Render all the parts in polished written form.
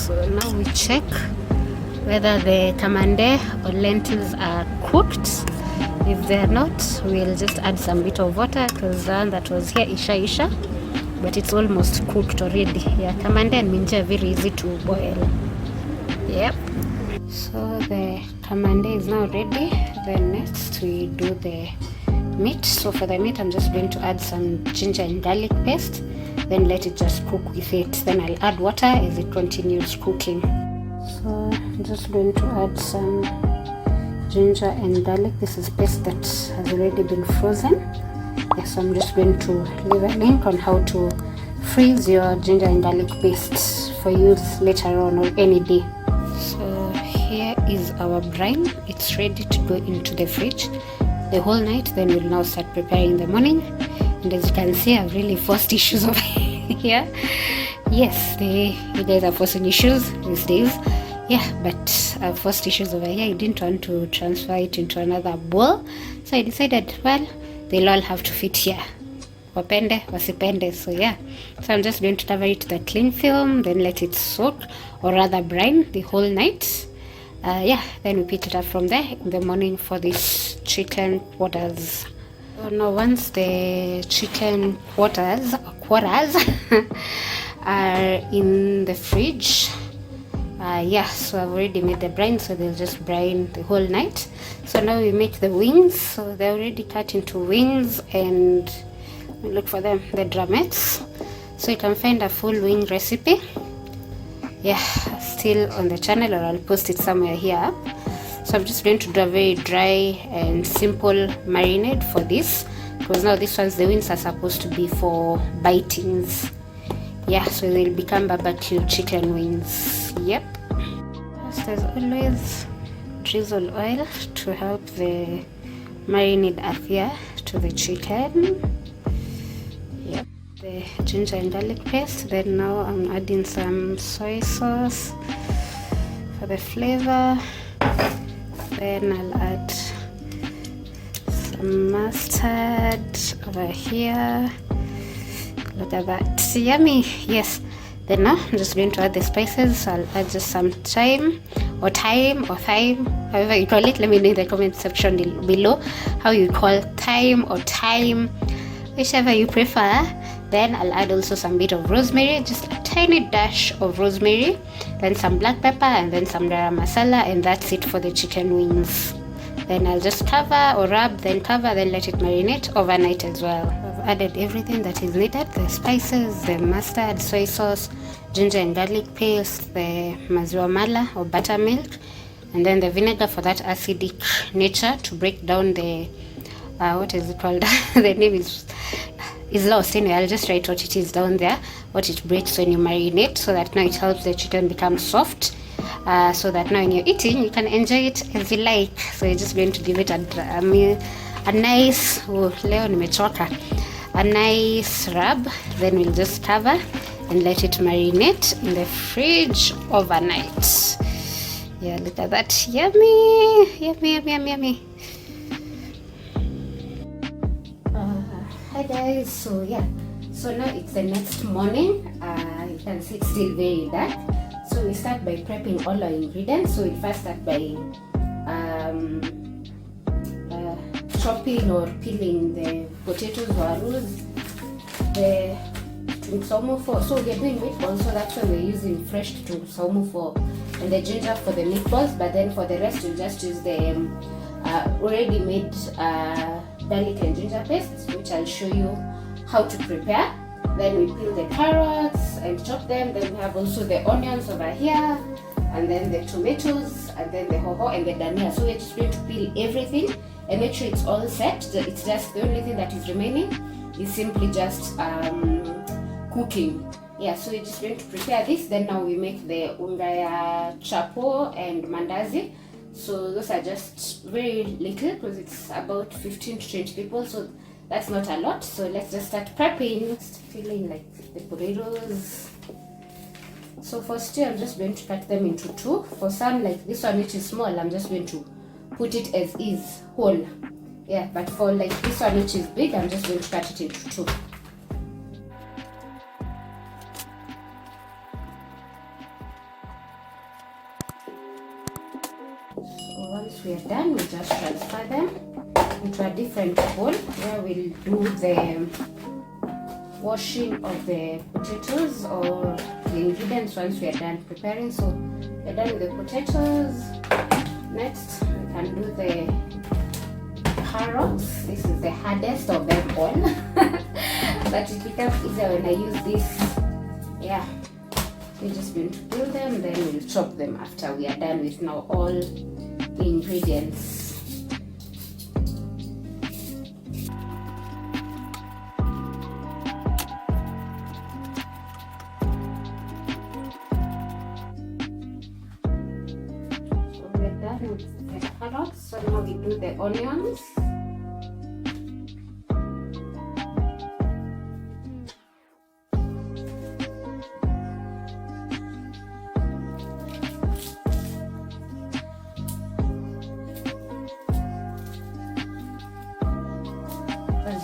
So now we check whether the tamande or lentils are cooked. If they're not, we'll just add some bit of water, because the one that was here isha, but it's almost cooked already. Yeah, tamande and minji are very easy to boil. Yep. So the tamande is now ready. Then next we do the meat. So for the meat, I'm just going to add some ginger and garlic paste, then let it just cook with it. Then I'll add water as it continues cooking. So I'm just going to add some ginger and garlic. This is paste that has already been frozen. Yes, so I'm just going to leave a link on how to freeze your ginger and garlic paste for use later on or any day. So here is our brine. It's ready to go into the fridge the whole night. Then we'll now start preparing in the morning. And as you can see, I've really forced issues over here. Yes, you guys are forcing issues these days. Yeah, but I've forced issues over here. I didn't want to transfer it into another bowl, so I decided, well, they'll all have to fit here. Wapende, wasipende. So yeah, so I'm just going to cover it with a cling film, then let it soak, or rather brine, the whole night. Yeah, then we pick it up from there in the morning for this chicken quarters. So now once the chicken quarters are in the fridge, yeah, so I've already made the brine, so they'll just brine the whole night. So now we make the wings. So they're already cut into wings, and we look for them, the drumettes. So you can find a full wing recipe, yeah, still on the channel, or I'll post it somewhere here. So I'm just going to do a very dry and simple marinade for this, because now this one's, the wings are supposed to be for bitings. Yeah, so they'll become barbecue chicken wings. Yep. Just as always, drizzle oil to help the marinade adhere to the chicken. Yep. The ginger and garlic paste. Then now I'm adding some soy sauce for the flavor. Then I'll add some mustard over here. Look at that, yummy. Yes. Then now I'm just going to add the spices. So I'll add just some thyme, however you call it. Let me know in the comment section below how you call thyme or thyme, whichever you prefer. Then I'll add also some bit of rosemary, just a tiny dash of rosemary, then some black pepper, and then some garam masala, and that's it for the chicken wings. Then I'll just cover or rub, then cover, then let it marinate overnight as well. I've added everything that is needed: the spices, the mustard, soy sauce, ginger and garlic paste, the maziwa mala or buttermilk, and then the vinegar for that acidic nature to break down the what is it called? The name is lost. Anyway, I'll just write what it is down there, what it breaks when you marinate, so that now it helps the chicken become soft. So that now when you're eating, you can enjoy it as you like. So you're just going to give it a nice, leo nimechoka, a nice rub. Then we'll just cover and let it marinate in the fridge overnight. Yeah, look at that, yummy, yummy, yummy, yummy, yummy. Hi guys, so yeah, so now it's the next morning. You can see it's still very dark. So we start by prepping all our ingredients. So we first start by chopping or peeling the potatoes or arroz, the saumu for. So we're doing meatballs, so that's why we're using fresh saumu for, and the ginger for the meatballs. But then for the rest, we'll just use the already made garlic and ginger paste, which I'll show you how to prepare. Then we peel the carrots and chop them. Then we have also the onions over here, and then the tomatoes, and then the hoho and the dania. So we're just going to peel everything and make sure it's all set. It's just the only thing that is remaining is simply just cooking. Yeah, so we're just going to prepare this. Then now we make the ungaya chapo and mandazi. So those are just very little, because it's about 15 to 20 people, so that's not a lot. So let's just start prepping. Just feeling like the potatoes. So for stew, I'm just going to cut them into two. For some, like this one which is small, I'm just going to put it as is, whole. Yeah, but for like this one which is big, I'm just going to cut it into two. we are done, we just transfer them into a different bowl where we'll do the washing of the potatoes or the ingredients once we are done preparing. So we're done with the potatoes. Next, we can do the carrots. This is the hardest of them all, but it becomes easier when I use this. Yeah, we're just going to peel them, then we'll chop them after we are done with now all the ingredients. With the carrots, so now we do the onions.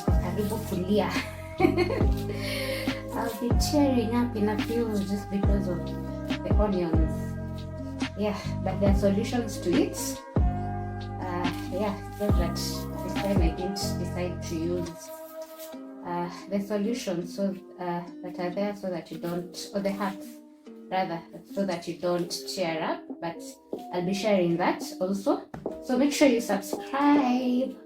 Karibu kulia. I'll be tearing up in a few just because of the onions. Yeah, but there are solutions to it. Yeah, just that this time I didn't decide to use the solutions so that are there so that you don't, or the herbs rather, so that you don't tear up. But I'll be sharing that also. So make sure you subscribe,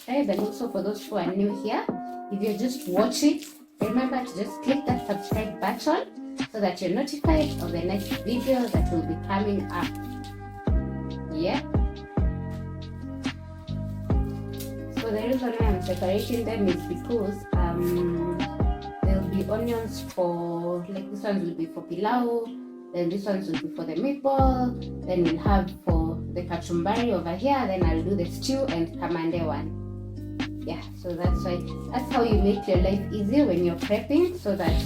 and also for those who are new here, if you're just watching, remember to just click that subscribe button so that you're notified of the next video that will be coming up. Yeah. So the reason why I'm separating them is because there'll be onions for, like this one will be for pilau, then this one will be for the meatball, then we'll have for the kachumbari over here, then I'll do the stew and kamande one. Yeah, so that's how you make your life easier when you're prepping, so that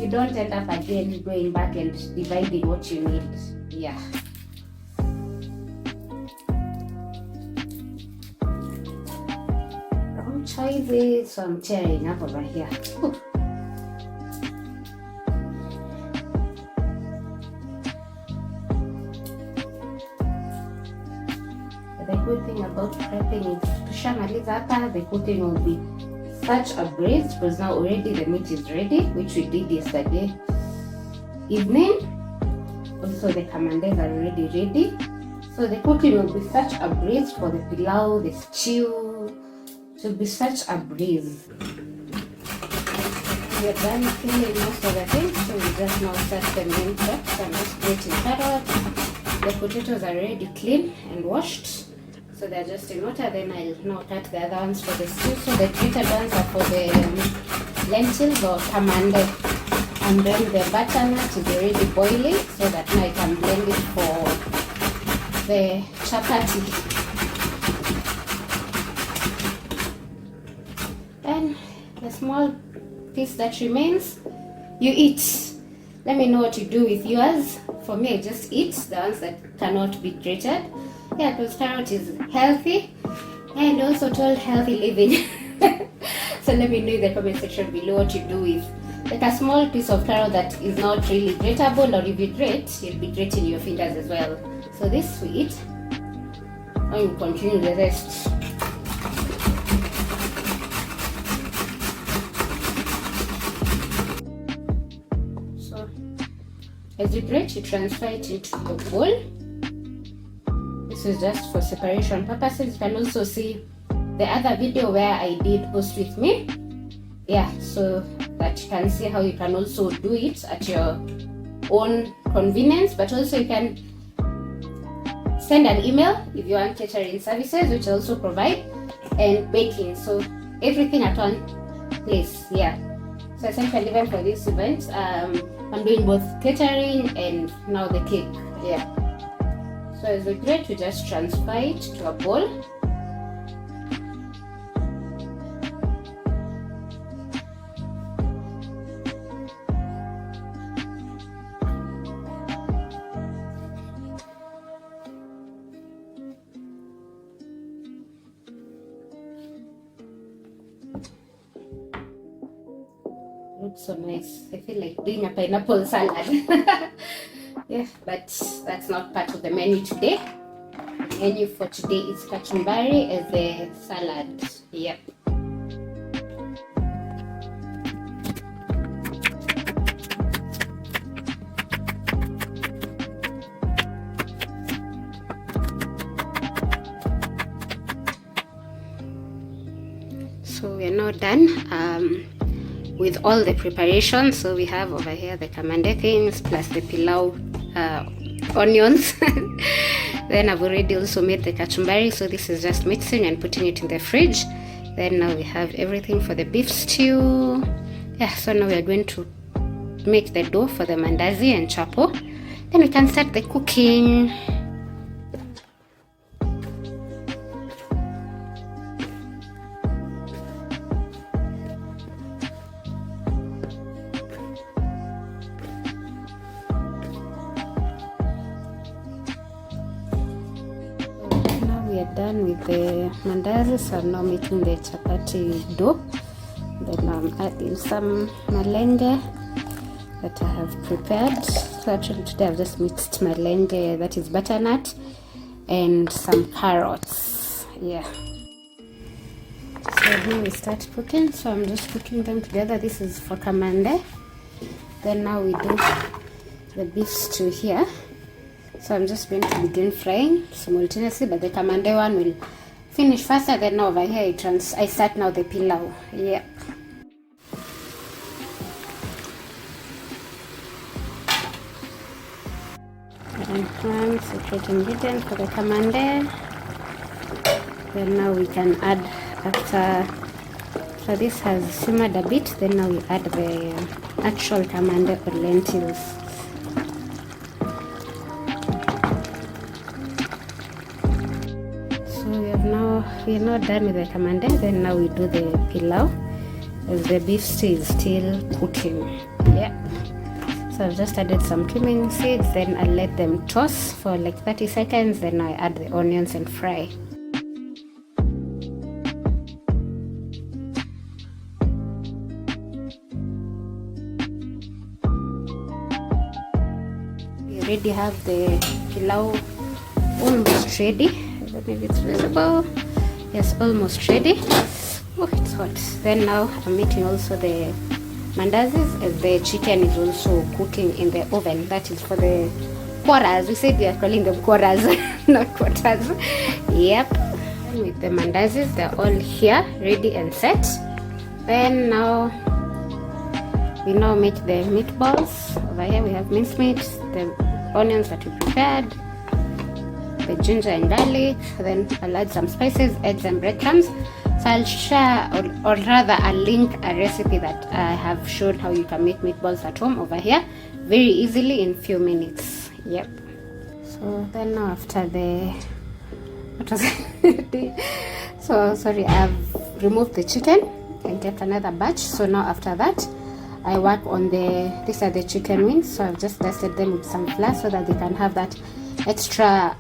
you don't end up again going back and dividing what you need. Yeah. Wrong choices, so I'm tearing up over here. Ooh. The good thing about prepping is the cooking will be such a breeze because now already the meat is ready, which we did yesterday evening. Also the kamandes are already ready, so the cooking will be such a breeze for the pilau, the stew. It will be such a breeze. We are done peeling most of the things, so we just now start the main prep. So I'm just grating carrots. The potatoes are already clean and washed, so they're just in water. Then I'll now cut the other ones for the stew. So the grated ones are for the lentils or kamande, and then the butternut is already boiling, so that now I can blend it for the chapati. And the small piece that remains, you eat. Let me know what you do with yours. For me, I just eat the ones that cannot be grated. Yeah, because carrot is healthy and also told healthy living. So let me know in the comment section below what you do with like a small piece of carrot that is not really grateable, or if you grate, you'll be grating your fingers as well. So this we eat, and you continue the rest. So as you grate, you transfer it into the bowl. This is just for separation purposes. You can also see the other video where I did host with me. Yeah, so that you can see how you can also do it at your own convenience, but also you can send an email if you want catering services, which I also provide, and baking. So everything at one place. Yeah. So essentially, even for this event, I'm doing both catering and now the cake. Yeah. So as we grate, we just transfer it to a bowl. Looks so nice. I feel like doing a pineapple salad. Yeah, but that's not part of the menu today. menu for today is kachumbari as a salad. Yep. So we're now done with all the preparations. So we have over here the kamande things plus the pilau onions. Then I've already also made the kachumbari, so this is just mixing and putting it in the fridge. Then now we have everything for the beef stew. Yeah, so now we are going to make the dough for the mandazi and chapo. Then we can start the cooking. We are done with the mandazi, so I'm now making the chapati dough. Then I'm adding some malenge that I have prepared. So actually today I've just mixed malenge, that is butternut, and some carrots. Yeah. So now we start cooking. So I'm just cooking them together. This is for kamande. Then now we do the beef stew here. So I'm just going to begin frying simultaneously, but the kamande one will finish faster. Then over here I start now the pilau. Yep. And one secret ingredient for the kamande. Then now we can add, after so this has simmered a bit, then now we add the actual kamande or lentils. We are now done with the kamande. Then now we do the pilau as the beef stew is still cooking. Yeah. So I've just added some cumin seeds, then I'll let them toast for like 30 seconds, then I add the onions and fry. We already have the pilau almost ready. I don't know if it's visible. Yes, almost ready. Oh, it's hot. Then now I'm making also the mandazis, as the chicken is also cooking in the oven. That is for the quarters. We said we are calling them quarters, not quarters. Yep. And with the mandazis, they're all here, ready and set. Then now we now make the meatballs. Over here we have mincemeat, the onions that we prepared, the ginger and garlic. Then I'll add some spices, eggs and breadcrumbs. So I'll share, or rather I'll link a recipe that I have showed how you can make meatballs at home over here very easily in few minutes. Yep. So then now after the what was it? So sorry, I've removed the chicken and kept another batch. So now after that I work on these are the chicken wings. So I've just dusted them with some flour so that they can have that extra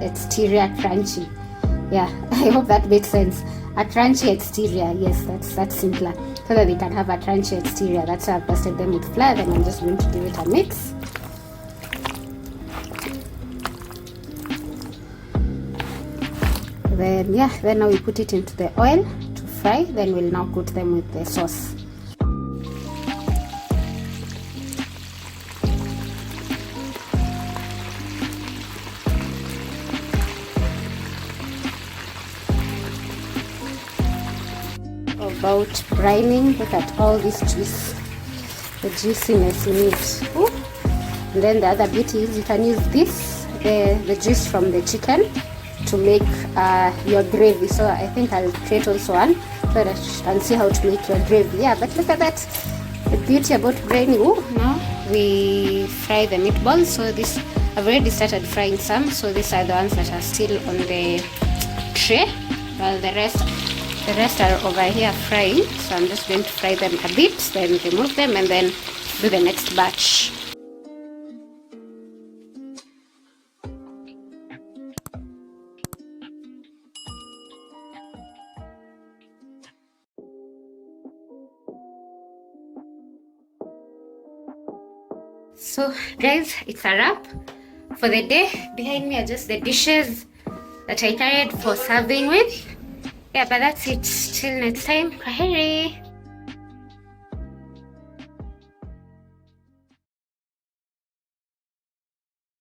exterior crunchy. Yeah, I hope that makes sense. A crunchy exterior, yes, that's simpler. So that they can have a crunchy exterior. That's why I've dusted them with flour. Then I'm just going to give it a mix. Then yeah, then now we put it into the oil to fry. Then we'll now coat them with the sauce. About brining, look at all this juice, the juiciness in it. Ooh. And then the other beauty is you can use this, the juice from the chicken, to make your gravy. So I think I'll create also one so that you can see how to make your gravy. Yeah, but look at that, the beauty about brining. Ooh. Now we fry the meatballs. So this, I've already started frying some, so these are the ones that are still on the tray, while the rest are over here frying. So I'm just going to fry them a bit, then remove them, and then do the next batch. So guys, it's a wrap for the day. Behind me are just the dishes that I carried for serving with. Yeah, but that's it. Till next time. Kwaheri.